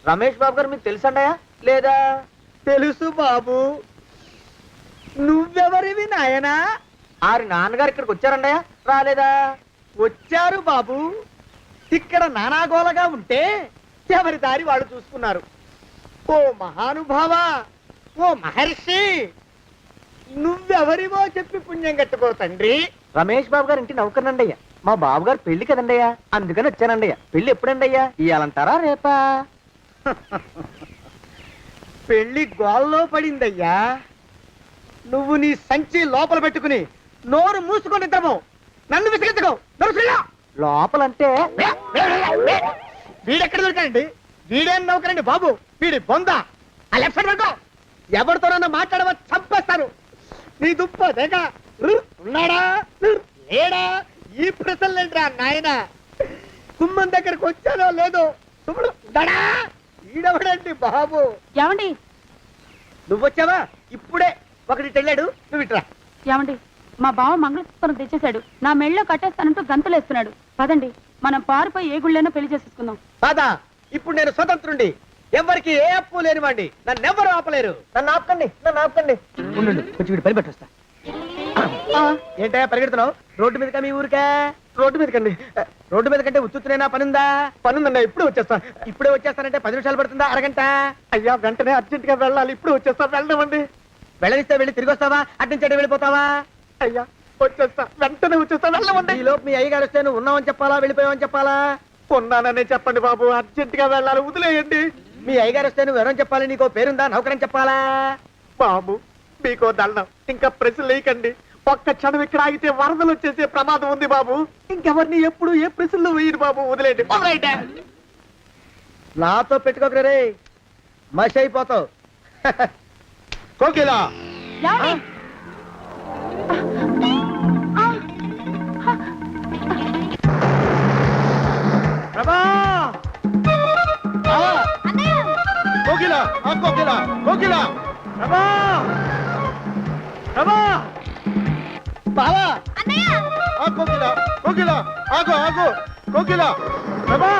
రమేష్ బాబు గారు మీకు తెలుసండయా? లేదా? తెలుసు బాబు. నువ్వెవరివి నాయనా? ఆరి నాన్నగారు ఇక్కడికి వచ్చారండయా? రాలేదా? వచ్చారు బాబు. ఇక్కడ నానాగోలగా ఉంటే ఎవరి దారి వాళ్ళు చూసుకున్నారు. ఓ మహానుభావ, ఓ మహర్షి, నువ్వెవరివో చెప్పి పుణ్యం కట్టుకో తండ్రి. రమేష్ బాబు గారు ఇంటి నౌకర్నండయ్యా. మా బాబు గారు పెళ్లి కదండయ్యా, అందుకని వచ్చానండయ్యా. పెళ్లి ఎప్పుడండయ్యా? ఇయ్యాలంటారా రేపా? పెళ్లి గోల్లో పడిందయ్యా. నువ్వు నీ సంచి లోపల పెట్టుకుని నోరు మూసుకొని నిద్రపో. నన్ను విసిగించుకో. లోపలంటే వీడెక్కడ దొరికాడండి? వీడేం నౌకరండి బాబు, వీడి బొంద. ఆ లెఫ్ట్ సైడ్ పెట్టుకో. ఎవరితోనన్నా మాట్లాడవా చంపేస్తాను. నీ దుప్ప దేగ ఉన్నాడా లేడా? ఈ ప్రశ్నలేంట్రా నాయన. కుమ్మం దగ్గరకు వచ్చానో లేదో చూడు. ఈడవడండి బాబు. ఏమండి నువ్వు వచ్చావా? ఇప్పుడే ఒకటి వెళ్ళాడు. నువ్వు ఇట్రా. ఏమండి, మా బావ మంగళసూత్రం తెచ్చేశాడు. నా మెళ్ళో కట్టేస్తానంటూ గంతులేస్తున్నాడు. పదండి, మనం పారిపోయి ఏ గుళ్ళైనా పెళ్లి చేసేసుకుందాం. కాదా? ఇప్పుడు నేను స్వతంత్రుండి, ఎవరికి ఏ అప్పు లేనివ్వండి. నన్ను ఎవరు ఆపలేరు. నన్ను ఆపకండి, నన్ను ఆపకండి. ఉండు, కొంచెం వీడు పని పెట్టొస్తా. ఏంటా పరిగెడుతున్నావు? రోడ్డు మీదకా మీ ఊరికా? రోడ్డు మీదకండి. రోడ్డు మీద కంటే ఉత్తునేనా? పనుందా? పనుందండి. ఇప్పుడే వచ్చేస్తా. ఇప్పుడే వచ్చేస్తానంటే 10 నిమిషాలు పడుతుందా? అరగంట? అయ్యా వెంటనే అర్జెంట్ గా వెళ్ళాలి. ఇప్పుడు వచ్చేస్తా. వెళ్ళమండి. వెళ్ళనిస్తే వెళ్ళి తిరిగి వస్తావా? అడ్డించండి వెళ్ళిపోతావా? అయ్యా వచ్చేస్తా, వెంటనే వచ్చేస్తా. వెళ్ళమండి. ఈ లోపు మీ అయ్యగారు వస్తే నువ్వు ఉన్నావని చెప్పాలా, వెళ్ళిపోయావని చెప్పాలా? ఉన్నాననే చెప్పండి బాబు. అర్జెంట్ గా వెళ్ళాలి, వదిలేయండి. మీ అయ్యగారు వస్తే నువ్వు ఎవరని చెప్పాలి? నీకో పేరుందా? నౌకరని చెప్పాలా? బాబు మీకో దండం. ఇంకా ప్రశ్నలు వేయకండి. ఒక్క క్షణం ఇక్కడ ఆగితే వరదలు వచ్చేసే ప్రమాదం ఉంది బాబు. ఇంకెవరిని ఎప్పుడు ఏ ప్రశ్నలు వేయరు బాబు. వదిలేండి. నాతో పెట్టుకోకరే రే, మషి అయిపోతావు. కోకిలా ప్రభా, కోకిలా, కోకిలా, కోకిలా, ప్రభా, ప్రభా, బావా, కోకిలా, కోకిలా, ఆగు, ఆగు, కోకిలా, ప్రభా.